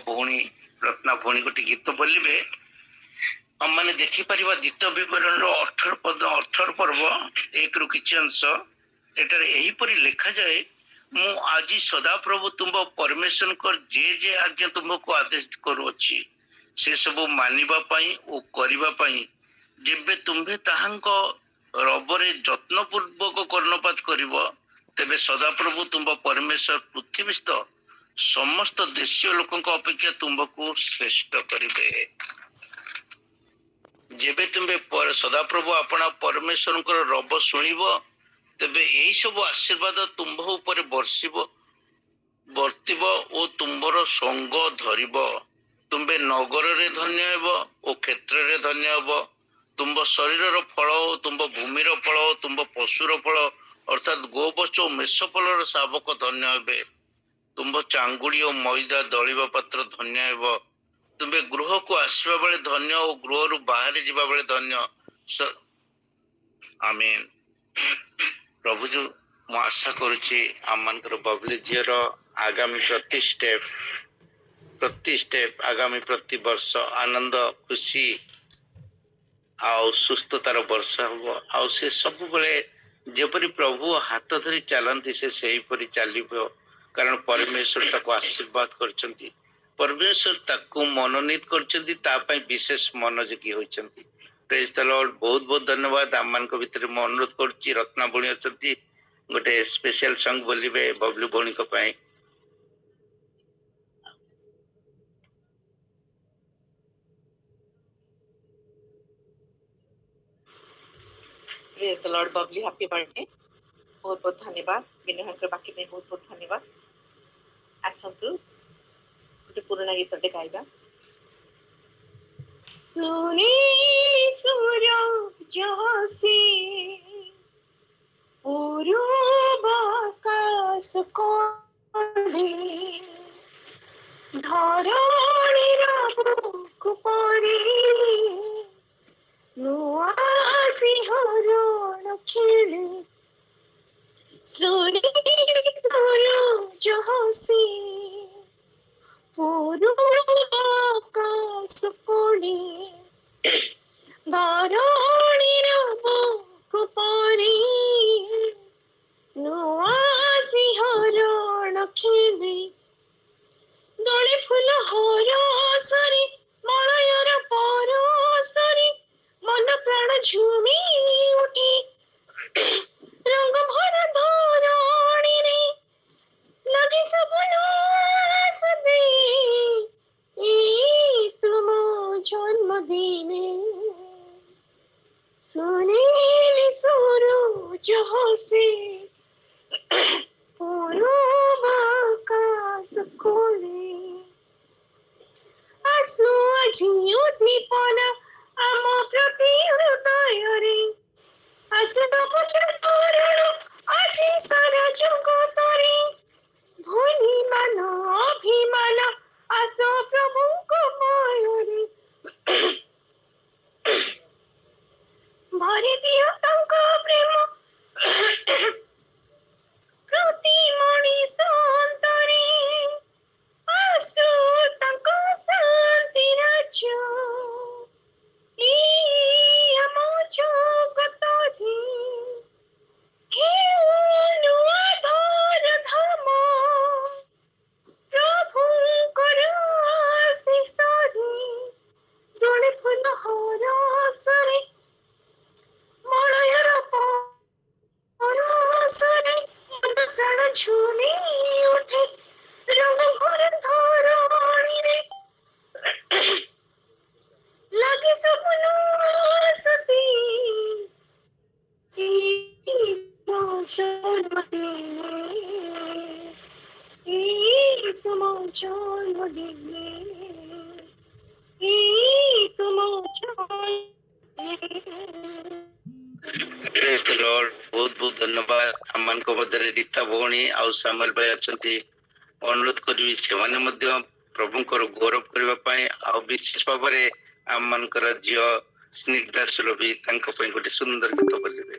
ଭଉଣୀ ରତ୍ନା ଭଉଣୀ ଗୋଟେ ଗୀତ ବୋଲିବେ ମାନେ ଦେଖିପାରିବା ଦ୍ୱିତୀୟ ବିବରଣର 18 ପର୍ବ 1ରୁ କିଛି ଅଂଶ। ଏଠାରେ ଏହିପରି ଲେଖାଯାଏ, ମୁଁ ଆଜି ସଦାପ୍ରଭୁ ତୁମ୍ଭ ପରମେଶ୍ୱରଙ୍କ ଯେ ଆଜ୍ଞା ତୁମକୁ ଆଦେଶ କରୁଅଛି ସେ ସବୁ ମାନିବା ପାଇଁ ଓ କରିବା ପାଇଁ, ଯେବେ ତୁମ୍ଭେ ତାହାଙ୍କ ରବରେ ଯତ୍ନପୂର୍ବକ କର୍ଣ୍ଣପାତ କରିବ, ତେବେ ସଦାପ୍ରଭୁ ତୁମ୍ଭ ପରମେଶ୍ୱର ପୃଥିବୀସ୍ଥ ସମସ୍ତ ଦେଶୀୟ ଲୋକଙ୍କ ଅପେକ୍ଷା ତୁମ୍ଭକୁ ଶ୍ରେଷ୍ଠ କରିବେ। ଯେବେ ତୁମ୍ଭେ ସଦାପ୍ରଭୁ ଆପଣା ପରମେଶ୍ୱରଙ୍କର ରବ ଶୁଣିବ, ତେବେ ଏହି ସବୁ ଆଶୀର୍ବାଦ ତୁମ୍ଭ ଉପରେ ବର୍ତ୍ତିବ ଓ ତୁମ୍ଭର ସଙ୍ଗ ଧରିବ। ତୁମ୍ଭେ ନଗରରେ ଧନ୍ୟ ହେବ ଓ କ୍ଷେତ୍ରରେ ଧନ୍ୟ ହେବ। ତୁମ୍ଭ ଶରୀରର ଫଳ ଓ ତୁମ୍ଭ ଭୂମିର ଫଳ ଓ ତୁମ୍ଭ ପଶୁର ଫଳ ଅର୍ଥାତ୍ ଗୋବର୍ଷ ଓ ମେଷଫଳର ଶାବକ ଧନ୍ୟ ହେବେ। ତୁମ୍ଭ ଚାଙ୍ଗୁଡ଼ି ଓ ମଇଦା ଦଳିବା ପାତ୍ର ଧନ୍ୟ ହେବ। ତୁମ୍ଭେ ଗୃହକୁ ଆସିବା ବେଳେ ଧନ୍ୟ ଓ ଗୃହରୁ ବାହାରି ଯିବା ବେଳେ ଧନ୍ୟ। ଆମେନ୍। ପ୍ରଭୁ ଯୁ ମୁଁ ଆଶା କରୁଛି ଆମମାନଙ୍କର ବବଲି ଝିଅର ଆଗାମୀ ପ୍ରତି ଷ୍ଟେପ୍ ଆଗାମୀ ପ୍ରତି ବର୍ଷ ଆନନ୍ଦ ଖୁସି ଆଉ ସୁସ୍ଥତାର ବର୍ଷ ହବ। ଆଉ ସେ ସବୁବେଳେ ଯେପରି ପ୍ରଭୁ ହାତ ଧରି ଚାଲନ୍ତି ସେ ସେହିପରି ଚାଲିବ, କାରଣ ପରମେଶ୍ୱର ତାକୁ ଆଶୀର୍ବାଦ କରିଛନ୍ତି। ପରମେଶ୍ୱର ତାକୁ ମନୋନୀତ କରିଛନ୍ତି, ତା ପାଇଁ ବିଶେଷ ମନୋଯୋଗୀ ହୋଇଛନ୍ତି। ପ୍ରେଜ୍ ଦ ଲର୍ଡ। ବହୁତ ବହୁତ ଧନ୍ୟବାଦ। ଆମମାନଙ୍କ ଭିତରେ ମୁଁ ଅନୁରୋଧ କରୁଛି, ରତ୍ନା ଭଉଣୀ ଅଛନ୍ତି, ଗୋଟେ ସ୍ପେଶାଲ ସଙ୍ଗ ବୋଲିବେ ବବଲୁ ଭଉଣୀଙ୍କ ପାଇଁ। Praise the Lord. Babli happy birthday. बहुत बहुत धन्यवाद। विनयहंकर बाकी में बहुत बहुत धन्यवाद। आसतु गोटे पुराना गीतटे गाइबा। सुनीली सूरज हसी पूर्व आकाश कोणे धरणीर बुक परी नुआ सिंहरण खेले सुनीली सूरज हसी पूर्व आकाश कोणे धरणीर बुक परी नुआ सिंहरण खेले दळे फूल हरसरी मलयर परसरी मन प्राण झूमी उठी रंग भरा धरणी रे लगे सब नास दे तुम जन्मदिने सुनीली सूरज हसे पूर्व आकाश कोणे आसु आजी उद्दीपना आम प्रति हृदय आसु नवचरण आजी सारा जगतरे भूली मान अभिमान आस प्रभु मयूरी भरी दियो तांको प्रेम प्रति मनीष अंतरे आसु तांको शांति राज्य आम जगतरे नुआ धर धाम प्रभुंकर आशीषरे दୋଳି ଫୁଲ ହରସରେ ମଳୟର ପରସରେ ମନ ପ୍ରାଣ ଝୁମି ଉଠେ ରଙ୍ଗ ଭରା ଧରଣୀରେ ଲାଗେ ସବୁ ନୂଆସତି ତୁମ ଜନ୍ମଦିନେ ପ୍ରେଜ୍ ଦ ଲର୍ଡ। ବହୁତ ବହୁତ ଧନ୍ୟବାଦ। ଆମମାନଙ୍କ ମଧ୍ୟରେ ରୀତା ଭଉଣୀ ଆଉ ସାମଲ ଭାଇ ଅଛନ୍ତି। ଅନୁରୋଧ କରିବି ସେମାନେ ମଧ୍ୟ ପ୍ରଭୁଙ୍କର ଗୌରବ କରିବା ପାଇଁ, ଆଉ ବିଶେଷ ଭାବରେ ଆମମାନଙ୍କର ଝିଅ ସ୍ନିଗ୍ଧା ସୁରଭି ତାଙ୍କ ପାଇଁ ଗୋଟେ ସୁନ୍ଦର ଗୀତ ବୋଲିବେ।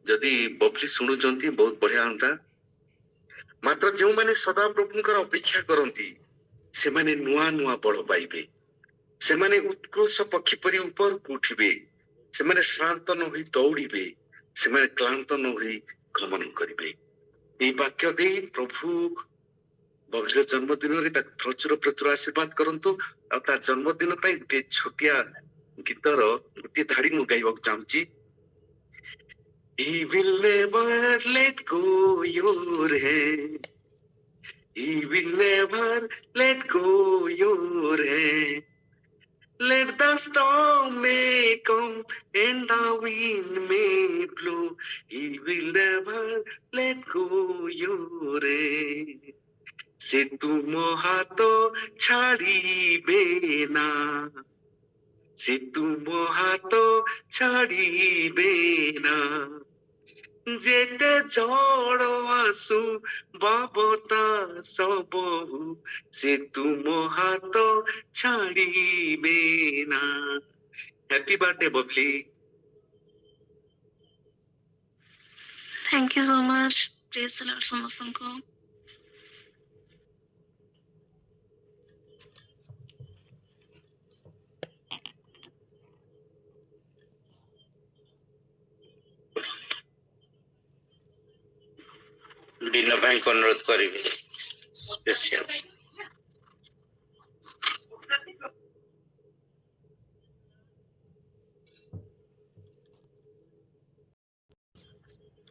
जदि बबली शुणुचंती बहुत बढ़िया हंता मात्र जो माने सदा प्रभुंकर अपेक्षा करती से माने नुआ नुआ बल पाइबे से माने उत्कृष्ट पक्षी परि ऊपर को उठिबे से माने श्रांत न होई दौड़िबे से माने क्लांत न होई गमन करिबे এই বাক্য দেই প্রভু ବବଲିର ଜନ୍ମଦିନରେ ତାକୁ ପ୍ରଚୁର ପ୍ରଚୁର ଆଶୀର୍ବାଦ କରନ୍ତୁ ଆଉ ତା ଜନ୍ମଦିନ ପାଇଁ ଗୋଟେ ଛୋଟିଆ ଗୀତର ଗୋଟିଏ ଧାଡି ମୁଁ ଗାଇବାକୁ ଚାହୁଁଛି He will never let go your hand. He will never let go your hand. Let the storm may come and the wind may blow. He will never let go your hand. से तुम हाथ छाड़िबे ना से तुम हाथ छाड़िबे ना जेते झड़ आसु बाबता सबहु से तुम हाथ छाड़िबे ना happy birthday Babli Thank you so much. Praise the Lord ସମସ୍ତଙ୍କୁ। ବିନୟ ଭାଇଙ୍କୁ ଅନୁରୋଧ କରିବି ସ୍ପେସିଆଲ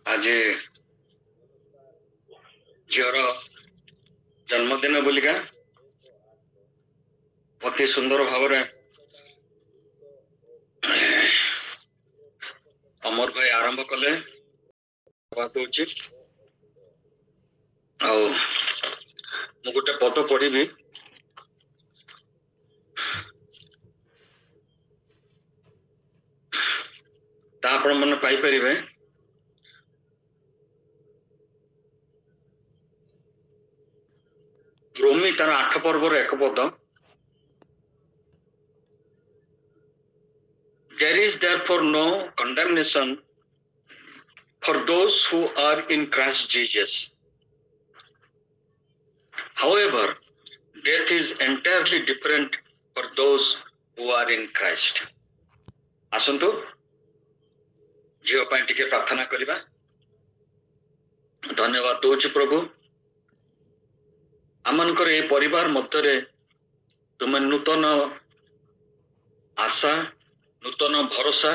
ଆଜି ଝିଅର ଜନ୍ମଦିନ ବୋଲିକା ଅତି ସୁନ୍ଦର ଭାବରେ ଅମର ଭାଇ ଆରମ୍ଭ କଲେ ଦଉଛି ଆଉ ମୁଁ ଗୋଟେ ପଦ ପଢିବି ତା ଆପଣ ମନେ ପାଇପାରିବେ ରୋମୀ ତାର 8 ପର୍ବର ଏକ ପଦ There is therefore no condemnation for those who are in Christ Jesus. However, death is entirely different for those who are in Christ. ଆସନ୍ତୁ ଝିଅ ପାଇଁ ଟିକେ ପ୍ରାର୍ଥନା କରିବା ଧନ୍ୟବାଦ ଦଉଛି ପ୍ରଭୁ ଆମମାନଙ୍କର ଏ ପରିବାର ମଧ୍ୟରେ ତୁମେ ନୂତନ ଆଶା ନୂତନ ଭରସା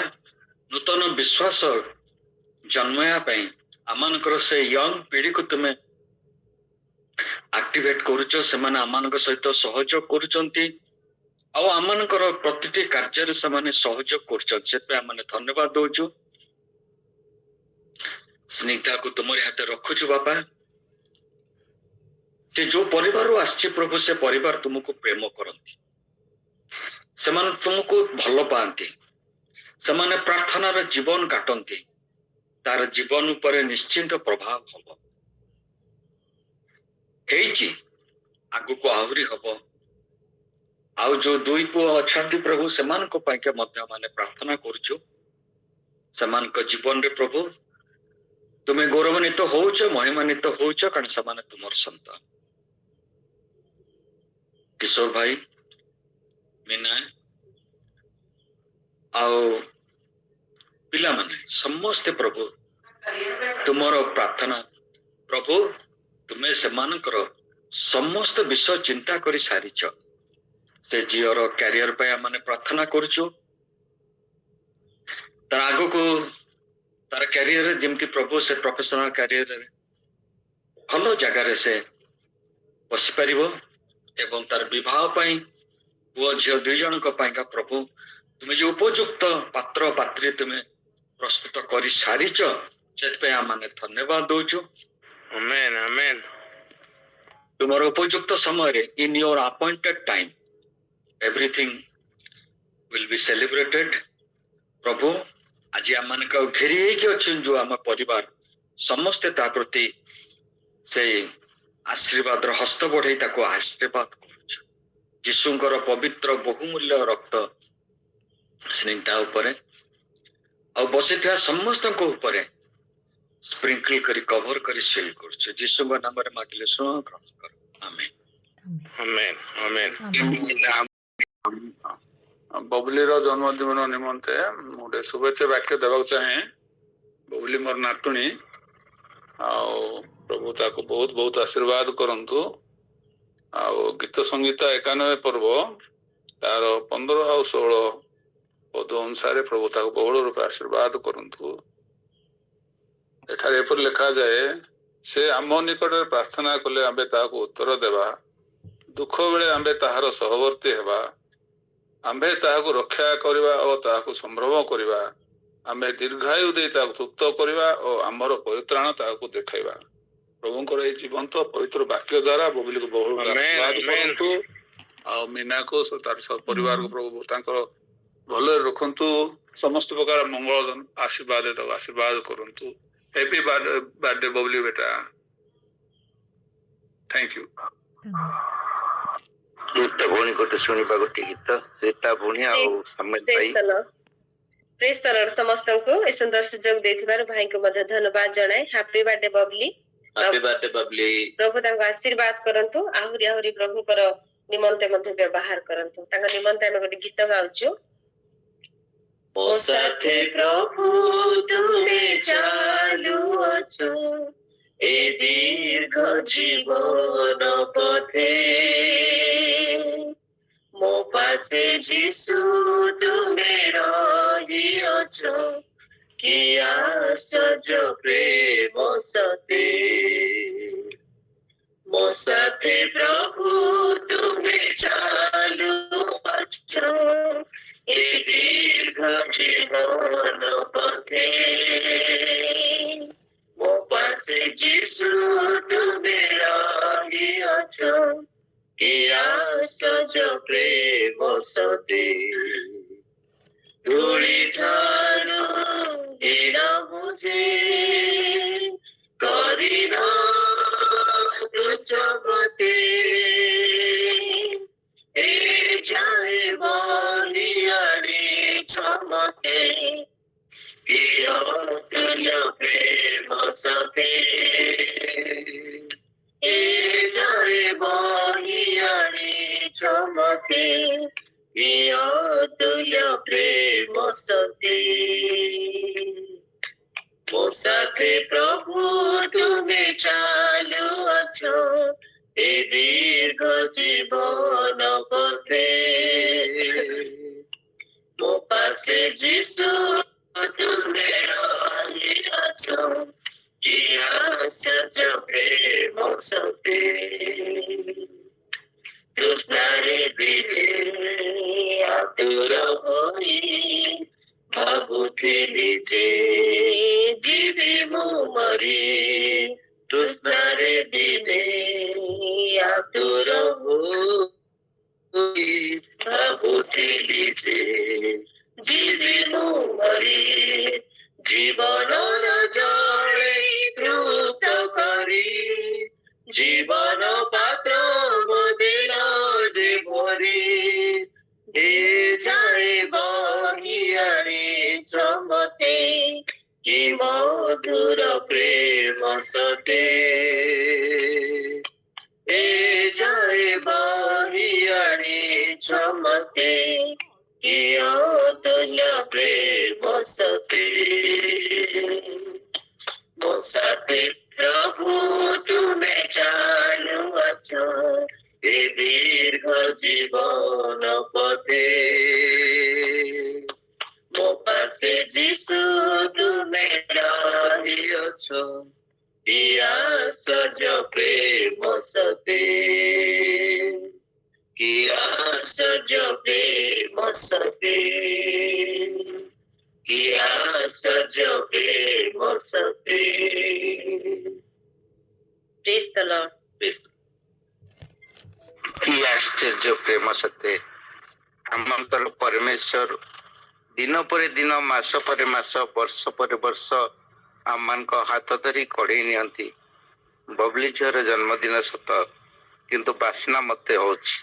ନୂତନ ବିଶ୍ୱାସ ଜନ୍ମାଇବା ପାଇଁ ଆମମାନଙ୍କର ସେ ୟଙ୍ଗ ପିଢିକୁ ତୁମେ ଆକ୍ଟିଭେଟ କରୁଛ ସେମାନେ ଆମମାନଙ୍କ ସହିତ ସହଯୋଗ କରୁଛନ୍ତି ଆଉ ଆମମାନଙ୍କର ପ୍ରତିଟି କାର୍ଯ୍ୟରେ ସେମାନେ ସହଯୋଗ କରୁଛନ୍ତି ସେଥିପାଇଁ ଆମେ ଧନ୍ୟବାଦ ଦଉଛୁ ସ୍ନିଗ୍ଧାକୁ ତୁମରି ହାତରେ ରଖୁଛୁ ବାପା ସେ ଯୋଉ ପରିବାରରୁ ଆସିଛି ପ୍ରଭୁ ସେ ପରିବାର ତୁମକୁ ପ୍ରେମ କରନ୍ତି ସେମାନେ ତୁମକୁ ଭଲ ପାଆନ୍ତି ସେମାନେ ପ୍ରାର୍ଥନାର ଜୀବନ କାଟନ୍ତି ତାର ଜୀବନ ଉପରେ ନିଶ୍ଚିନ୍ତ ପ୍ରଭାବ ହବ ହେଇଛି ଆଗକୁ ଆହୁରି ହବ ଆଉ ଯୋଉ ଦୁଇ ପୁଅ ଅଛନ୍ତି ପ୍ରଭୁ ସେମାନଙ୍କ ପାଇଁକା ମଧ୍ୟ ମାନେ ପ୍ରାର୍ଥନା କରୁଛୁ ସେମାନଙ୍କ ଜୀବନରେ ପ୍ରଭୁ ତୁମେ ଗୌରବାନ୍ୱିତ ହଉଛ ମହିମାନ୍ୱିତ ହଉଛ କାରଣ ସେମାନେ ତୁମର ସନ୍ତାନ କିଶୋର ଭାଇ ମୀନା ଆଉ ପିଲାମାନେ ସମସ୍ତେ ପ୍ରଭୁ ତୁମର ପ୍ରାର୍ଥନା ପ୍ରଭୁ ତୁମେ ସେମାନଙ୍କର ସମସ୍ତ ବିଷୟ ଚିନ୍ତା କରି ସାରିଛ ସେ ଝିଅର କ୍ୟାରିୟର ପାଇଁ ଆମେ ପ୍ରାର୍ଥନା କରୁଛୁ ତାର ଆଗକୁ ତାର କ୍ୟାରିୟରରେ ଯେମିତି ପ୍ରଭୁ ସେ ପ୍ରଫେସନାଲ କ୍ୟାରିୟରରେ ଭଲ ଜାଗାରେ ସେ ବସିପାରିବ ଏବଂ ତାର ବିବାହ ପାଇଁ ପୁଅ ଝିଅ ଦୁଇ ଜଣଙ୍କ ପାଇଁକା ପ୍ରଭୁ ତୁମେ ଯୋଉ ଉପଯୁକ୍ତ ପାତ୍ର ପାତ୍ରୀ ତୁମେ ପ୍ରସ୍ତୁତ କରି ସାରିଛ ସେଥିପାଇଁ ଆମେ ଧନ୍ୟବାଦ ଦଉଛୁ ଆମେନ୍ ଆମେନ୍ ତୁମର ଉପଯୁକ୍ତ ସମୟରେ in your appointed time everything will be celebrated ପ୍ରଭୁ ଆଜି ଆମମାନଙ୍କ ଘେରି ହେଇକି ଅଛନ୍ତି ଯୋଉ ଆମ ପରିବାର ସମସ୍ତେ ତା ପ୍ରତି ସେଇ ଆଶୀର୍ବାଦର ହସ୍ତ ବଢେଇ ତାକୁ ଆଶୀର୍ବାଦ କରୁଛୁ ଯୀଶୁଙ୍କର ପବିତ୍ର ବହୁମୂଲ୍ୟ ରକ୍ତ ସ୍ନିଗ୍ଧା ଉପରେ ଆଉ ବସିଥିବା ସମସ୍ତଙ୍କ ଉପରେ स्प्रिंकल करी कवर करी सील करछे यीशु के नाम रे मांगिले सुनो ग्रहण करो आमेन आमेन आमेन बबली रो जन्मदिन निमंते गोटे शुभेच्छा वाक्य देवाक चाहे बबली मोर नातुणी आओ प्रभु ताको बहुत बहुत आशीर्वाद करंतु आओ गीत संगीत 91 पर्व तार 15 और 16 पद अनुसार प्रभु ताको बहुल रूप आशीर्वाद करंतु एठारे एपर लिखा जाए से आम निकट प्रार्थना कले आंबे ताको उत्तर देवा दुख बेले आंबे ताहार सहवर्ती हेबा आंबे ताहाको रक्षा करवा और ताहाको संभ्रम करवा आंबे दीर्घायु दे ताको तृप्त करवा और आमर परित्राण ताहाको देखाइबा प्रभुंकर ए जीवंत पवित्र वाक्य द्वारा बबली को बहुल आशीर्वाद करंतु आ मीना को तार सब परिवार को प्रभु तांकर भले रखंतु समस्त प्रकार मंगल आशीर्वाद ताको आशीर्वाद करंतु हैप्पी बर्थडे बबली बेटा थैंक यू रीता भौणी गोटे शुणा गोटे गीत रीता भौणी आउ सामेल भाई प्रेज द लॉर्ड समस्त को ए सुंदर सुजोग देथिबार भाई को मध्य धन्यवाद जणाए हैप्पी बर्थडे बबली प्रभु तांको आशीर्वाद करंतु आहुरी आहुरी प्रभु कर निमंते मध्य व्यवहार करंतु तांको निमंते हम गोटे गीत गाउछु ओ साथे प्रभु तुमे चालू अछो ए दीर्घ जीवन पथे मो पासे जीसु तुमे रही अछो कि आश्चर्य प्रेम सते मो साथे प्रभु तुमे चालू अछो ए दीर्घ जीवन पथे मो पासे जीसु तुमे रही अछो कि आश्चर्य प्रेम सते धूली ठारू दीन मुझे करिना तुझ मते ए जाए बलियाड़ी चमते कि अतुल्य प्रेम सते ए जाए बलियाड़ी चमते कि अतुल्य प्रेम सते मो साथे प्रभु तुमे चालू अछो ए दीर्घ जीवन पथे मो पासे जीसु तुमे रही अछो कि आश्चर्य प्रेम सते कृष्णारे दिले आतुर होई भाबुथिली जे जीवी मु मरी कृष्णारे दिले आतुर होई भाबुथिली जे जीवी मु मरी जीवन जले तृप्त करी जीवन पात्र मोदिन जे भरी ए जाए बहियाणी चमते कि मधुर प्रेम सते ए जाए बहियाणी चमते कि अतुल्य प्रेम सते मो साथे प्रभु तुमे चालू अछो ए दीर्घ जीवन पथे मो पासे जीसु तुमे रही अछो कि आश्चर्य प्रेम सते कि आश्चर्य प्रेम सते कि आश्चर्य प्रेम सते प्रेज द लॉर्ड कि आश्चर्य प्रेम सते आमंतर परमेश्वर दिन पर दिन मास पर मास वर्ष पर वर्ष आम हाथ धरी कड़े नियंती बबली झीर जन्मदिन सत किंतु बासना मते होची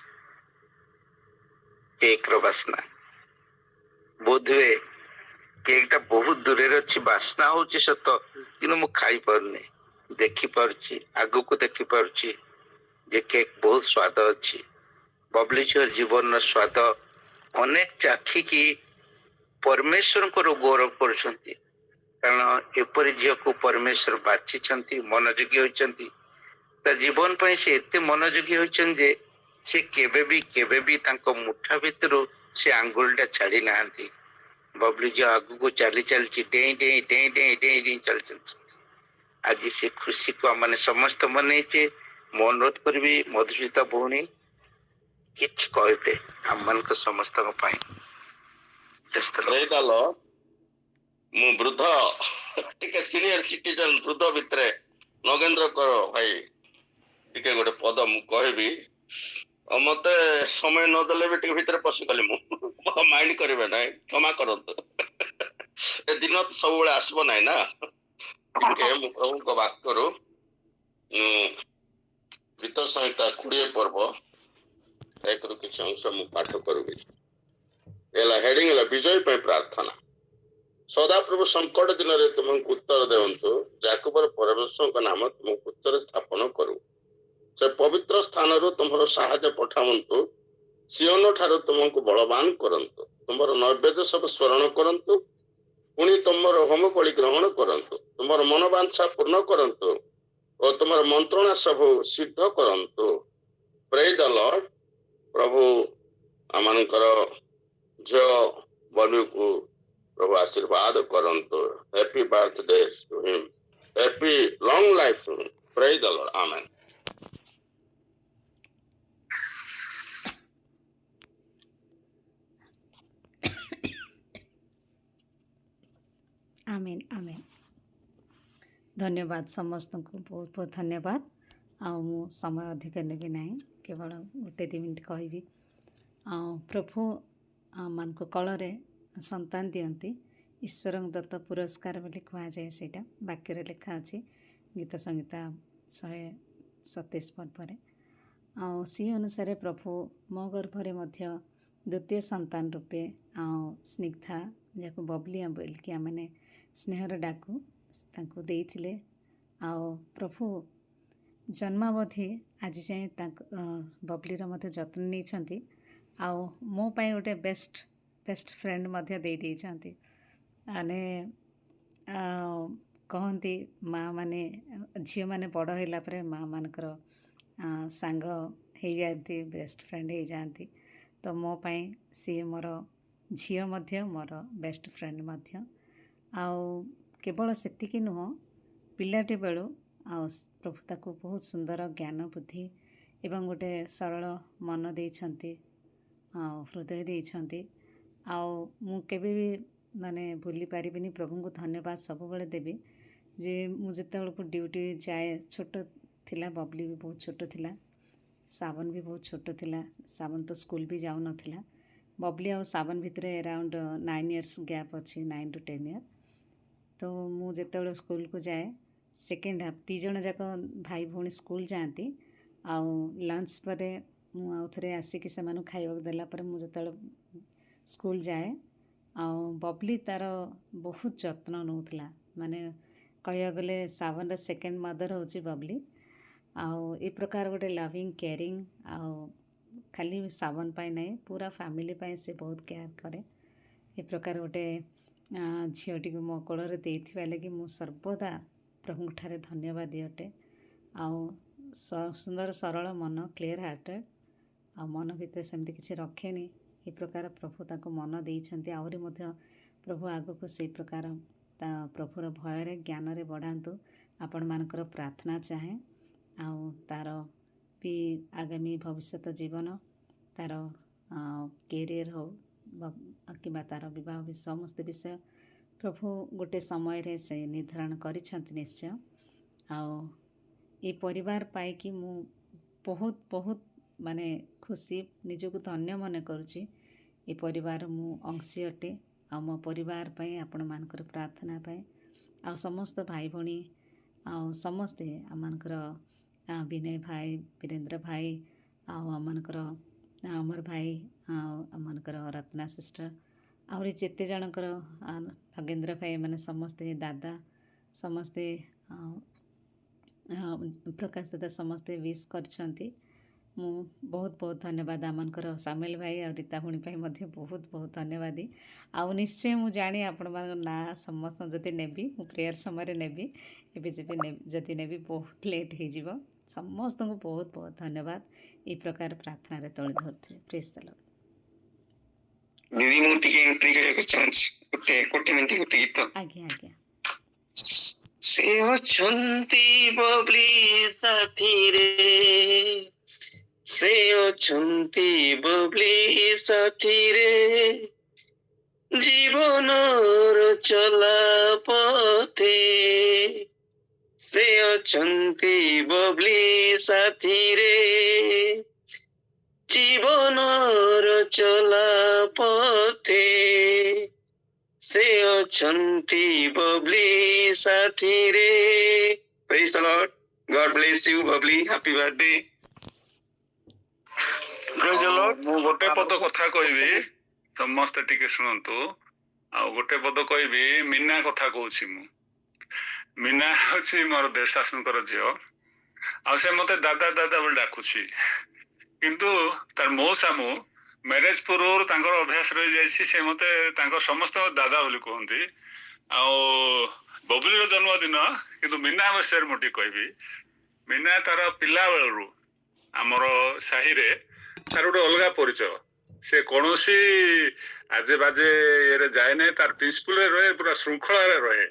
केक रो बासना बोधवे କେକ୍ ଟା ବହୁତ ଦୂରରେ ଅଛି, ବାସ୍ନା ହଉଛି ସତ, କିନ୍ତୁ ମୁଁ ଖାଇ ପାରୁନି। ଦେଖିପାରୁଛି, ଆଗକୁ ଦେଖିପାରୁଛି ଯେ କେକ୍ ବହୁତ ସ୍ୱାଦ ଅଛି। ବବଲି ଝିଅ ଜୀବନର ସ୍ୱାଦ ଅନେକ ଚାଖିକି ପରମେଶ୍ୱରଙ୍କର ଗୌରବ କରୁଛନ୍ତି, କାରଣ ଏପରି ଝିଅକୁ ପରମେଶ୍ୱର ବାଛିଛନ୍ତି, ମନୋଯୋଗୀ ହୋଇଛନ୍ତି। ତା ଜୀବନ ପାଇଁ ସେ ଏତେ ମନୋଯୋଗୀ ହୋଇଛନ୍ତି ଯେ ସେ କେବେ ବି ତାଙ୍କ ମୁଠା ଭିତରୁ ସେ ଆଙ୍ଗୁଳିଟା ଛାଡି ନାହାନ୍ତି। ବବଲି ଝିଅ ଆଗକୁ ଚାଲିଛି, ଡେଇଁ ଚାଲିଛନ୍ତି। ଆଜି ସେ ଖୁସିକୁ ଆମମାନେ ସମସ୍ତେ ମନେଇଛେ। ମୁଁ ଅନୁରୋଧ କରିବି ମଧୁସ୍ମିତା ଭଉଣୀ କିଛି କହିବେ ଆମମାନଙ୍କ ସମସ୍ତଙ୍କ ପାଇଁ। ମୁଁ ବୃଦ୍ଧ ଟିକେ ସିନିୟର ସିଟିଜେନ ବୃଦ୍ଧ ଭିତରେ ନଗେନ୍ଦ୍ର କର ଭାଇ ଟିକେ ଗୋଟେ ପଦ ମୁଁ କହିବି। ମତେ ସମୟ ନଦେଲେ ବି ଟିକେ ଭିତରେ ପଶିଗଲି ମୁଁ ମାଇଣ୍ଡ କରିବେ ନାହିଁ, କ୍ଷମା କରନ୍ତୁ। ଏ ଦିନ ତ ସବୁବେଳେ ଆସିବ ନାହିଁ ନା। ଟିକେ ମୁଁ ପ୍ରଭୁଙ୍କ ବାକ୍ୟରୁ ଗୀତ ସଂହିତା 20 ପର୍ବ 1ରୁ କିଛି ଅଂଶ ମୁଁ ପାଠ କରିବି। ହେଲା ହେଡିଂ ହେଲା ବିଜୟ ପାଇଁ ପ୍ରାର୍ଥନା। ସଦାପ୍ରଭୁ ସଙ୍କଟ ଦିନରେ ତୁମକୁ ଉତ୍ତର ଦେଉନ୍ତୁ, ଯାକୋବର ପରମେଶ୍ୱରଙ୍କ ନାମ ତୁମକୁ ଉତ୍ତର ସ୍ଥାପନ କରୁ। ସେ ପବିତ୍ର ସ୍ଥାନରୁ ତୁମର ସାହାଯ୍ୟ ପଠାନ୍ତୁ, ସିଓନ ଠାରୁ ତୁମକୁ ବଳବାନ କରନ୍ତୁ। ତୁମର ନୈବେଦ୍ୟ ସବୁ ସ୍ମରଣ କରନ୍ତୁ, ପୁଣି ତୁମର ହୋମବଳି ଗ୍ରହଣ କରନ୍ତୁ। ତୁମର ମନୋବାଞ୍ଛା ପୂର୍ଣ୍ଣ କରନ୍ତୁ ଓ ତୁମର ମନ୍ତ୍ରଣା ସବୁ ସିଦ୍ଧ କରନ୍ତୁ। ପ୍ରେଜ୍ ଦ ଲର୍ଡ। ପ୍ରଭୁ ଆମମାନଙ୍କର ଝିଅ ବଲିକୁ ପ୍ରଭୁ ଆଶୀର୍ବାଦ କରନ୍ତୁ। Happy birthday to him, happy long life to him. Praise the Lord. ଆମେନ୍। आमेन आमेन। धन्यवाद समस्तଙ୍କୁ बहुत बहुत धन्यवाद। मु समय अधिक नेबी नहीं, केवल 1-2 मिनिट कहबी। प्रभु मान को कलरे संतान दियंती ईश्वर दत्त पुरस्कार बोली कहुए। सेटा वाक्य लिखा अच्छी गीत संहिता 127 पर्व। सी अनुसार प्रभु मो गर्भरे मध्य द्वितीय संतान रूपे स्निग्धा जहाँ बबली बोलिकी आमने स्नेहर डाकू तांको देइथिले। प्रभु जन्मावधि आज जाए बबलीर मध्य जत्न नहीं। मो पाई गोटे बेस्ट फ्रेंड मध्य दे देइछंती। आने कहती माँ माने झील मैंने बड़ है माँ मानकर सांग हो जाती, बेस्ट फ्रेंड हो जाती। तो मो पाई सी मोर झील मध्य मोर बेस्ट फ्रेंड मध्य। केवल सेतिकी नुह, पिलाटी बेलू प्रभु ताको बहुत सुंदर ज्ञान बुद्धि एवं गोटे सरल मन देइछंती, हृदय देइछंती। मु केबे भी माने भूली पारिबिनी। प्रभु को धन्यवाद सब बेले देवी जे मु जेतेबेले को ड्यूटी जाए। छोट थिला, बबली भी बहुत छोट थिला, सावन भी बहुत छोट थिला। सावन तो स्कूल भी जाऊ नथिला। बबली और सावन भितर अराउंड 9 इयर्स गैप अच्छी, 9 to 10 ईयर। तो मु जेतेबेले स्कूल को जाए सेकेंड हाफ 3 जन जाक भाई भौणी स्कूल जाती। लंच पर मु आउ थे आसिक से खाइबा देला पर मु जेतेबेले स्कूल जाए बबली तार बहुत जत्न नौला। माने कह गले सावन सेकेंड मदर होची बबली। ए प्रकार गोटे लविंग केयरिंग खाली सावन पाई नहीं, पूरा फैमिली पाई से बहुत केयर करे। ए प्रकार गोटे झीटी को मो कोल देइथिबा लगी मु सर्वदा प्रभु ठारे धन्यवाद अटे। सुंदर सरल मन, क्लीयर हार्टेड, मन भितर सेमती किसी रखेनी। ए प्रकार प्रभु ताको मन देइछंती। आहुरी मध्य प्रभु आगको से प्रकार प्रभुर भय ज्ञान रे बढ़ातु। आपण मानकर प्रार्थना चाहे तार भी आगामी भविष्यत जीवन, तार कैरियर हो कि तार विवाह भी समस्त विषय प्रभु गोटे समय रे से निर्धारण करिछंती निश्चय। ए परिवार पाई कि मु बहुत बहुत माने खुशी, निजको धन्य मन करुछि। ए परिवार मु अंशी अटे। मो परिवार पाई आपण मानकर प्रार्थना पाए आ समस्त भाई भौणी समस्ते आमनकर विनय भाई, वीरेंद्र भाई, आमनकर अमर भाई, आमनकर रत्ना सिस्टर, ଆହୁରି ଯେତେ ଜଣଙ୍କର ନଗେନ୍ଦ୍ର ଭାଇ ଏମାନେ ସମସ୍ତେ ଦାଦା ସମସ୍ତେ ପ୍ରକାଶ ଦାଦା ସମସ୍ତେ ୱିଶ୍ କରିଛନ୍ତି। ମୁଁ ବହୁତ ବହୁତ ଧନ୍ୟବାଦ ଆମମାନଙ୍କର ସାମିଲ ଭାଇ ଆଉ ରୀତା ଭଉଣୀ ପାଇଁ ମଧ୍ୟ ବହୁତ ବହୁତ ଧନ୍ୟବାଦ। ଆଉ ନିଶ୍ଚୟ ମୁଁ ଜାଣି ଆପଣମାନଙ୍କ ନାଁ ସମସ୍ତଙ୍କୁ ଯଦି ନେବି ମୁଁ ପ୍ରେୟର ସମୟରେ ନେବି, ଏବେ ଯଦି ନେବି ବହୁତ ଲେଟ୍ ହେଇଯିବ। ସମସ୍ତଙ୍କୁ ବହୁତ ବହୁତ ଧନ୍ୟବାଦ এই ପ୍ରକାର ପ୍ରାର୍ଥନାରେ ତଳେ ଧରୁଥିବେ। ପ୍ରେଜ୍ ଦ ଲର୍ଡ। ଦିଦି ମୁଁ ଟିକେ ଏଣ୍ଟ୍ରି କରିବାକୁ ଚାହୁଁଛି, ଗୋଟେ ମିନିଟ୍ ଗୋଟେ ଗୀତ। ଆଜ୍ଞା ଆଜ୍ଞା। ସେ ଅଛନ୍ତି ବବ୍ଲି ସାଥିରେ, ସେ ଅଛନ୍ତି ବବ୍ଲି ସାଥିରେ, ଜୀବନର ଚଲା ପଥେ ସେ ଅଛନ୍ତି ବବ୍ଲି ସାଥିରେ, ଜୀବନର ଚଲା ପଥେ ସେ ଅଛନ୍ତି ବବ୍ଲି ସାଥିରେ। Praise the Lord. God bless you Babli, happy birthday. Praise the Lord. ମୁଁ ଗୋଟେ ପଦ କଥା କହିବି, ସମସ୍ତେ ଟିକେ ଶୁଣନ୍ତୁ। ଆଉ ଗୋଟେ ପଦ କହିବି, ମୀନା କଥା କହୁଛି ମୁଁ। ମୀନା ହଉଛି ମୋର ଦେଶ ଶାଶୁଙ୍କର ଝିଅ, ଆଉ ସେ ମତେ ଦାଦା ଦାଦା ବୋଲି ଡାକୁଛି, କିନ୍ତୁ ତାର ମଉସା ମୁଁ ମ୍ୟାରେଜ ପୂର୍ବରୁ ତାଙ୍କର ଅଭ୍ୟାସ ରହିଯାଇଛି, ସେ ମତେ ତାଙ୍କ ସମସ୍ତଙ୍କ ଦାଦା ବୋଲି କୁହନ୍ତି। ଆଉ ବବୁଲିର ଜନ୍ମଦିନ, କିନ୍ତୁ ମୀନା ବିଷୟରେ ମୁଁ ଟିକେ କହିବି। ମୀନା ତାର ପିଲା ବେଳରୁ ଆମର ସାହିରେ ତାର ଗୋଟେ ଅଲଗା ପରିଚୟ। ସେ କୌଣସି ଆଜେ ବାଜେ ଇଏରେ ଯାଏ ନାହିଁ, ତାର ପ୍ରିନ୍ସିପଲରେ ରହେ, ପୁରା ଶୃଙ୍ଖଳାରେ ରହେ।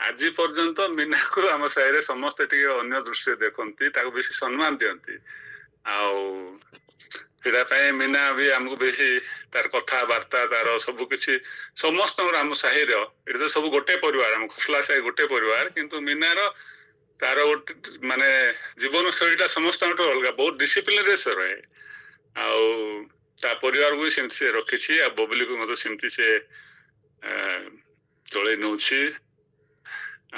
ଆଜି ପର୍ଯ୍ୟନ୍ତ ମୀନାକୁ ଆମ ସାହିରେ ସମସ୍ତେ ଟିକେ ଅନ୍ୟ ଦୃଷ୍ଟିରେ ଦେଖନ୍ତି, ତାକୁ ବେଶୀ ସମ୍ମାନ ଦିଅନ୍ତି। ଆଉ ସେଇଟା ପାଇଁ ମୀନା ବି ଆମକୁ ବେଶୀ ତାର କଥାବାର୍ତ୍ତା, ତାର ସବୁ କିଛି ସମସ୍ତଙ୍କର ଆମ ସାହିର, ଏଠି ତ ସବୁ ଗୋଟେ ପରିବାର, ଆମ ଖୋସଲା ସାହି ଗୋଟେ ପରିବାର, କିନ୍ତୁ ମୀନାର ତାର ଗୋଟେ ମାନେ ଜୀବନ ଶୈଳୀଟା ସମସ୍ତଙ୍କଠୁ ଅଲଗା, ବହୁତ ଡିସିପ୍ଲିନରେ ସେ ରହେ। ଆଉ ତା ପରିବାରକୁ ବି ସେମିତି ସେ ରଖିଛି, ଆଉ ବବୁଲିକୁ ମଧ୍ୟ ସେମିତି ସେ ଚଳେଇ ନେଉଛି।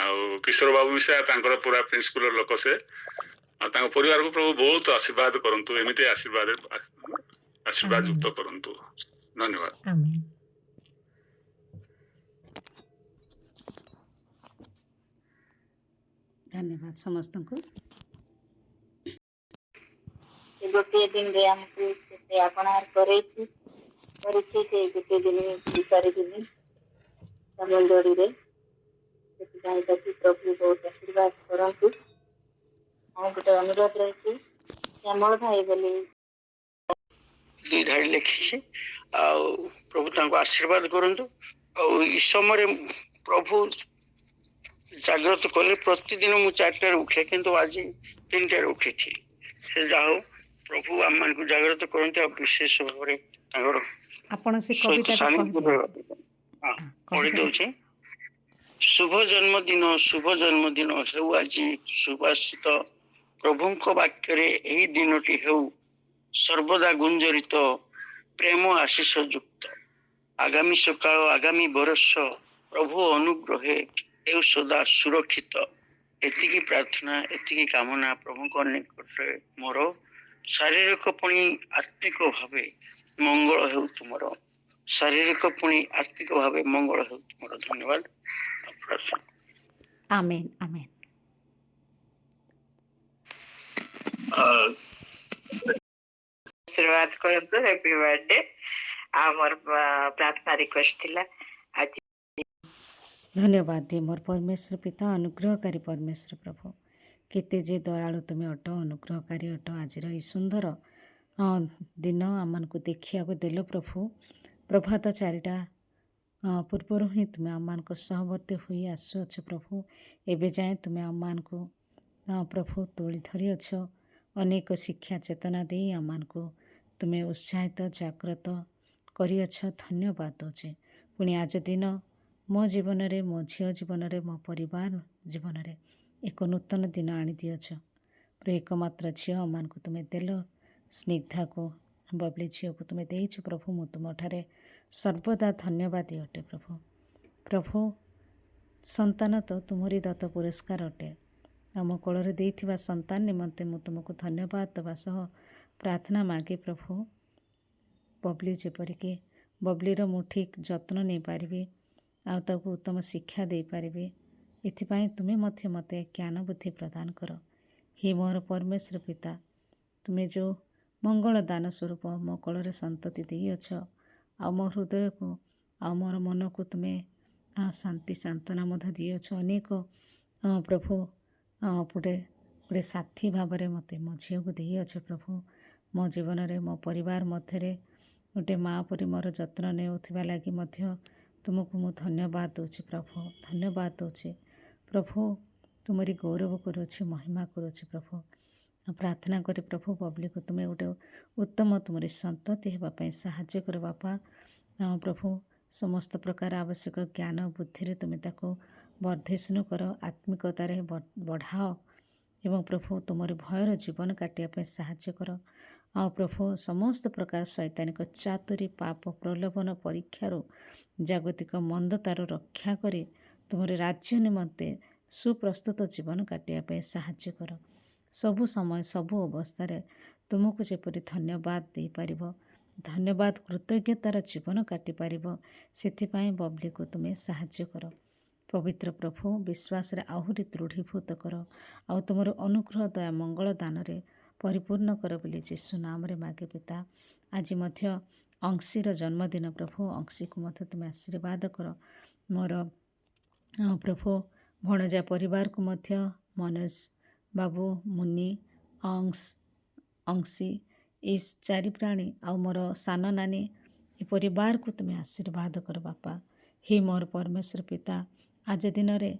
ଆଉ କିଶୋର ବାବୁ ମିଶା ତାଙ୍କର ପୁରା ପ୍ରିନ୍ସିପଲ ଲୋକ ସେ, ଆଉ ତାଙ୍କ ପରିବାରକୁ ପ୍ରଭୁ ବହୁତ ଆଶୀର୍ବାଦ କରନ୍ତୁ, ଏମିତି ଆଶୀର୍ବାଦ ଯୁକ୍ତ କରନ୍ତୁ। ଧନ୍ୟବାଦ। ଆମେନ୍। ଧନ୍ୟବାଦ ସମସ୍ତଙ୍କୁ। ଗୋଟିଏ ଦିନରେ ଆମକୁ କେତେ ଆପଣାର କରିଛି ସେ ଗୋଟିଏ ଦିନ ଭୁଲି ପାରିବିନି ସମନ୍ଦରୀରେ। ସେଥିପାଇଁ ତାକୁ ପ୍ରଭୁ ବହୁତ ଆଶୀର୍ବାଦ କରନ୍ତୁ। ଆଉ ଗୋଟେ ଅନୁରୋଧ ରହିଛି, ଶ୍ୟାମଳ ଭାଇ ବୋଲି 2 ଧାଡ଼ି ଲେଖିଛି, ଆଉ ପ୍ରଭୁ ତାଙ୍କୁ ଆଶୀର୍ବାଦ କରନ୍ତୁ। ଆଉ ଏଇ ସମୟରେ ପ୍ରଭୁ ଜାଗ୍ରତ କଲେ। ପ୍ରତିଦିନ ମୁଁ 4ଟାରେ ଉଠେ, କିନ୍ତୁ ଆଜି 3ଟାରେ ଉଠିଛି। ସେ ଯାହା ହଉ ପ୍ରଭୁ ଆମମାନଙ୍କୁ ଜାଗ୍ରତ କରନ୍ତି, ଆଉ ବିଶେଷ ଭାବରେ ତାଙ୍କର ଆପଣ ସେ ସହିତ କବିତାଟା ସାନିଧ୍ୟ କହିଦିଅନ୍ତୁ। ପଢି ଦଉଛି। ଶୁଭ ଜନ୍ମଦିନ ହେଉ ଆଜି ସୁବାସିତ, ପ୍ରଭୁଙ୍କ ବାକ୍ୟରେ ଏହି ଦିନଟି ହେଉ ସର୍ବଦା ଗୁଞ୍ଜରିତ, ପ୍ରେମ ଆଶିଷ ଯୁକ୍ତ। ଆଗାମୀ ସକାଳ, ଆଗାମୀ ବରଷ ପ୍ରଭୁ ଅନୁଗ୍ରହେ ହେଉ ସଦା ସୁରକ୍ଷିତ। ଏତିକି ପ୍ରାର୍ଥନା, ଏତିକି କାମନା ପ୍ରଭୁଙ୍କ ନିକଟରେ ମୋର। ଶାରୀରିକ ପୁଣି ଆତ୍ମିକ ଭାବେ ମଙ୍ଗଳ ହେଉ ତୁମର, ଶାରୀରିକ ପୁଣି ଆତ୍ମିକ ଭାବେ ମଙ୍ଗଳ ହେଉ ତୁମର। ଧନ୍ୟବାଦ। ପ୍ରାର୍ଥନା। ଆମେନ୍ ଆମେନ୍। ଆଶୀର୍ବାଦ କରନ୍ତୁ। Happy birthday. ଆମର ପ୍ରାର୍ଥନା ରିକ୍ୱେଷ୍ଟ ଥିଲା ଆଜି। ଧନ୍ୟବାଦ ଦିଏ ମୋର ପରମେଶ୍ୱର ପିତା, ଅନୁଗ୍ରହକାରୀ ପରମେଶ୍ୱର ପ୍ରଭୁ, କେତେ ଯେ ଦୟାଳୁ ତୁମେ ଅଟ, ଅନୁଗ୍ରହକାରୀ ଅଟ। ଆଜିର ଏହି ସୁନ୍ଦର ଦିନ ଆମମାନଙ୍କୁ ଦେଖିବାକୁ ଦେଲ ପ୍ରଭୁ। ପ୍ରଭାତ 4ଟା ପୂର୍ବରୁ ହିଁ ତୁମେ ଆମମାନଙ୍କ ସହବର୍ତ୍ତୀ ହୋଇ ଆସୁଅଛ ପ୍ରଭୁ। ଏବେ ଯାଏଁ ତୁମେ ଆମମାନଙ୍କୁ ପ୍ରଭୁ ତୋଳି ଧରିଅଛ, ଅନେକ ଶିକ୍ଷା ଚେତନା ଦେଇ ଆମମାନଙ୍କୁ ତୁମେ ଉତ୍ସାହିତ ଜାଗ୍ରତ କରିଅଛ। ଧନ୍ୟବାଦ ଦେଉଛେ। ପୁଣି ଆଜି ଦିନ ମୋ ଜୀବନରେ, ମୋ ଝିଅ ଜୀବନରେ, ମୋ ପରିବାର ଜୀବନରେ ଏକ ନୂତନ ଦିନ ଆଣିଦିଅଛ। ଏକମାତ୍ର ଝିଅ ଆମମାନଙ୍କୁ ତୁମେ ଦେଲ, ସ୍ନିଗ୍ଧାକୁ, ବବଲି ଝିଅକୁ ତୁମେ ଦେଇଛ ପ୍ରଭୁ। ମୁଁ ତୁମଠାରେ ସର୍ବଦା ଧନ୍ୟବାଦ ଅଟେ ପ୍ରଭୁ। ପ୍ରଭୁ ସନ୍ତାନ ତ ତୁମରି ଦତ୍ତ ପୁରସ୍କାର ଅଟେ। ଆମ କୋଳରେ ଦେଇଥିବା ସନ୍ତାନ ନିମନ୍ତେ ମୁଁ ତୁମକୁ ଧନ୍ୟବାଦ ଦେବା ସହ ପ୍ରାର୍ଥନା ମାଗେ ପ୍ରଭୁ। ବବଲି ଯେପରିକି ବବଲିର ମୁଁ ଠିକ୍ ଯତ୍ନ ନେଇପାରିବି ଆଉ ତାକୁ ଉତ୍ତମ ଶିକ୍ଷା ଦେଇପାରିବି। ଏଥିପାଇଁ ତୁମେ ମଧ୍ୟ ମୋତେ ଜ୍ଞାନ ବୁଦ୍ଧି ପ୍ରଦାନ କର। ହେ ମୋର ପରମେଶ୍ୱର ପିତା, ତୁମେ ଯେଉଁ ମଙ୍ଗଳ ଦାନ ସ୍ୱରୂପ ମୋ କୋଳରେ ସନ୍ତତି ଦେଇଅଛ, ଆଉ ମୋ ହୃଦୟକୁ ଆଉ ମୋର ମନକୁ ତୁମେ ଶାନ୍ତି ସାନ୍ତ୍ୱନା ମଧ୍ୟ ଦେଇଅଛ। ଅନେକ ପ୍ରଭୁ ଗୋଟେ ସାଥୀ ଭାବରେ ମୋତେ ମୋ ଝିଅକୁ ଦେଇଅଛ ପ୍ରଭୁ। ମୋ ଜୀବନରେ ମୋ ପରିବାର ମଧ୍ୟରେ ଗୋଟେ ମା ପରି ମୋର ଯତ୍ନ ନେଉଥିବା ଲାଗି ମଧ୍ୟ ତୁମକୁ ମୁଁ ଧନ୍ୟବାଦ ଦେଉଛି ପ୍ରଭୁ, ଧନ୍ୟବାଦ ଦେଉଛି ପ୍ରଭୁ। ତୁମରି ଗୌରବ କରୁଅଛି, ମହିମା କରୁଅଛି ପ୍ରଭୁ। ପ୍ରାର୍ଥନା କରି ପ୍ରଭୁ ବବଲିକୁ ତୁମେ ଗୋଟେ ଉତ୍ତମ ତୁମରି ସନ୍ତତି ହେବା ପାଇଁ ସାହାଯ୍ୟ କର ବାପା। ପ୍ରଭୁ ସମସ୍ତ ପ୍ରକାର ଆବଶ୍ୟକ ଜ୍ଞାନ ବୁଦ୍ଧିରେ ତୁମେ ତାକୁ ବର୍ଦ୍ଧିଷ୍ଣୁ କର, ଆତ୍ମିକତାରେ ବଢ଼ାଅ ଏବଂ ପ୍ରଭୁ ତୁମରି ଭୟର ଜୀବନ କାଟିବା ପାଇଁ ସାହାଯ୍ୟ କର। ଆଉ ପ୍ରଭୁ ସମସ୍ତ ପ୍ରକାର ଶୈତାନିକ ଚାତୁରୀ, ପାପ, ପ୍ରଲୋଭନ, ପରୀକ୍ଷାରୁ, ଜାଗତିକ ମନ୍ଦତାରୁ ରକ୍ଷା କରି ତୁମର ରାଜ୍ୟ ନିମନ୍ତେ ସୁପ୍ରସ୍ତୁତ ଜୀବନ କାଟିବା ପାଇଁ ସାହାଯ୍ୟ କର। ସବୁ ସମୟ ସବୁ ଅବସ୍ଥାରେ ତୁମକୁ ଯେପରି ଧନ୍ୟବାଦ ଦେଇପାରିବ, ଧନ୍ୟବାଦ କୃତଜ୍ଞତାର ଜୀବନ କାଟିପାରିବ, ସେଥିପାଇଁ ବବଲିକୁ ତୁମେ ସାହାଯ୍ୟ କର। ପବିତ୍ର ପ୍ରଭୁ ବିଶ୍ୱାସରେ ଆହୁରି ଦୃଢ଼ୀଭୂତ କର ଆଉ ତୁମର ଅନୁଗ୍ରହ ଦୟା ମଙ୍ଗଳ ଦାନରେ ପରିପୂର୍ଣ୍ଣ କର ବୋଲି ଯୀଶୁ ନାମରେ ମାଗେ ପିତା। ଆଜି ମଧ୍ୟ ଅଂଶୀର ଜନ୍ମଦିନ ପ୍ରଭୁ, ଅଂଶୀକୁ ମଧ୍ୟ ତୁମେ ଆଶୀର୍ବାଦ କର। ମୋର ପ୍ରଭୁ ଭଣଜା ପରିବାରକୁ ମଧ୍ୟ, ମନୋଜ ବାବୁ, ମୁନି, ଅଂଶୀ, ଏଇ ଚାରି ପ୍ରାଣୀ ଆଉ ମୋର ସାନ ନାନୀ ଏ ପରିବାରକୁ ତୁମେ ଆଶୀର୍ବାଦ କର ବାପା। ହେ ମୋର ପରମେଶ୍ୱର ପିତା, ଆଜି ଦିନରେ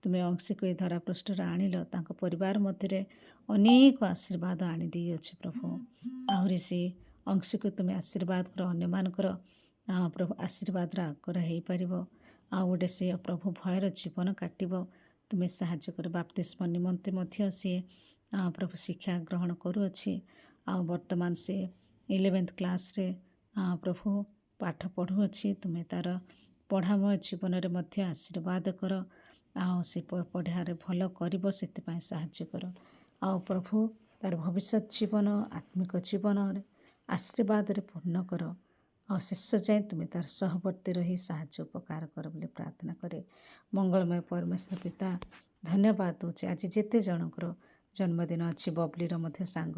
ତୁମେ ଅଂଶୀକୁ ଏ ଧରାପୃଷ୍ଠରେ ଆଣିଲ, ତାଙ୍କ ପରିବାର ମଧ୍ୟରେ ଅନେକ ଆଶୀର୍ବାଦ ଆଣିଦେଇଅଛ ପ୍ରଭୁ। ଆହୁରି ସେ ଅଂଶୀକୁ ତୁମେ ଆଶୀର୍ବାଦ କର, ଅନ୍ୟମାନଙ୍କର ପ୍ରଭୁ ଆଶୀର୍ବାଦର ଆଗର ହେଇପାରିବ। ଆଉ ଗୋଟେ ସେ ପ୍ରଭୁ ଭୟର ଜୀବନ କାଟିବ, ତୁମେ ସାହାଯ୍ୟ କର। ବାପ୍ତିସ୍ମ ନିମନ୍ତେ ମଧ୍ୟ ସିଏ ପ୍ରଭୁ ଶିକ୍ଷା ଗ୍ରହଣ କରୁଅଛି। ଆଉ ବର୍ତ୍ତମାନ ସେ 11th କ୍ଲାସ୍ରେ ପ୍ରଭୁ ପାଠ ପଢ଼ୁଅଛି। ତୁମେ ତାର ପଢ଼ାମୟ ଜୀବନରେ ମଧ୍ୟ ଆଶୀର୍ବାଦ କର। ଆଉ ସେ ପଢ଼ାରେ ଭଲ କରିବ, ସେଥିପାଇଁ ସାହାଯ୍ୟ କର। ଆଉ ପ୍ରଭୁ ତାର ଭବିଷ୍ୟତ ଜୀବନ, ଆତ୍ମିକ ଜୀବନରେ ଆଶୀର୍ବାଦରେ ପୂର୍ଣ୍ଣ କର। ଆଉ ଶେଷ ଯାଏଁ ତୁମେ ତାର ସହବର୍ତ୍ତୀ ରହି ସାହାଯ୍ୟ ଉପକାର କର ବୋଲି ପ୍ରାର୍ଥନା କରେ। ମଙ୍ଗଳମୟ ପରମେଶ୍ୱର ପିତା, ଧନ୍ୟବାଦ ଦେଉଛି। ଆଜି ଯେତେ ଜଣଙ୍କର ଜନ୍ମଦିନ ଅଛି, ବବଲିର ମଧ୍ୟ ସାଙ୍ଗ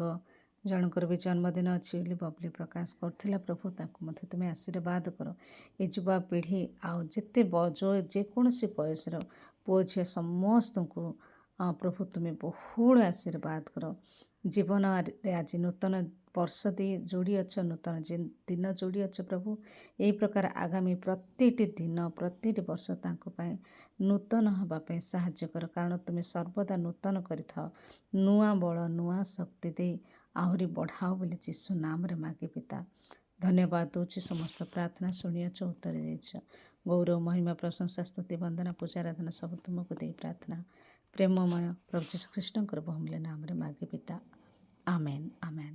ଜଣଙ୍କର ବି ଜନ୍ମଦିନ ଅଛି ବୋଲି ବବଲି ପ୍ରକାଶ କରୁଥିଲା ପ୍ରଭୁ, ତାଙ୍କୁ ମଧ୍ୟ ତୁମେ ଆଶୀର୍ବାଦ କର। ଏ ଯୁବାପିଢ଼ି ଆଉ ଯେକୌଣସି ବୟସର ପୁଅ ଝିଅ ସମସ୍ତଙ୍କୁ ପ୍ରଭୁ ତୁମେ ବହୁଳ ଆଶୀର୍ବାଦ କର। ଜୀବନରେ ଆଜି ନୂତନ ବର୍ଷ ଯୋଡ଼ିଅଛ, ନୂତନ ଦିନ ଯୋଡ଼ିଅଛ ପ୍ରଭୁ। ଏହି ପ୍ରକାର ଆଗାମୀ ପ୍ରତିଟି ଦିନ, ପ୍ରତିଟି ବର୍ଷ ତାଙ୍କ ପାଇଁ ନୂତନ ହେବା ପାଇଁ ସାହାଯ୍ୟ କର, କାରଣ ତୁମେ ସର୍ବଦା ନୂତନ କରିଥାଅ। ନୂଆ ବଳ, ନୂଆ ଶକ୍ତି ଦେଇ ଆହୁରି ବଢ଼ାଅ ବୋଲି ଯୀଶୁ ନାମରେ ମାଗେ ପିତା। ଧନ୍ୟବାଦ ଦେଉଛି, ସମସ୍ତ ପ୍ରାର୍ଥନା ଶୁଣିଅଛ, ଉତ୍ତର ଦେଇଛ। ଗୌରବ, ମହିମା, ପ୍ରଶଂସା, ସ୍ତୁତି, ବନ୍ଦନା, ପୂଜା, ଆରାଧନା ସବୁ ତୁମକୁ ଦେଇ ପ୍ରାର୍ଥନା ପ୍ରେମମୟ ପ୍ରଭୁ ଯୀଶୁ ଖ୍ରୀଷ୍ଟଙ୍କର ବହୁମୂଲ୍ୟ ନାମରେ ମାଗେ ପିତା। ଆମେନ୍, ଆମେନ୍।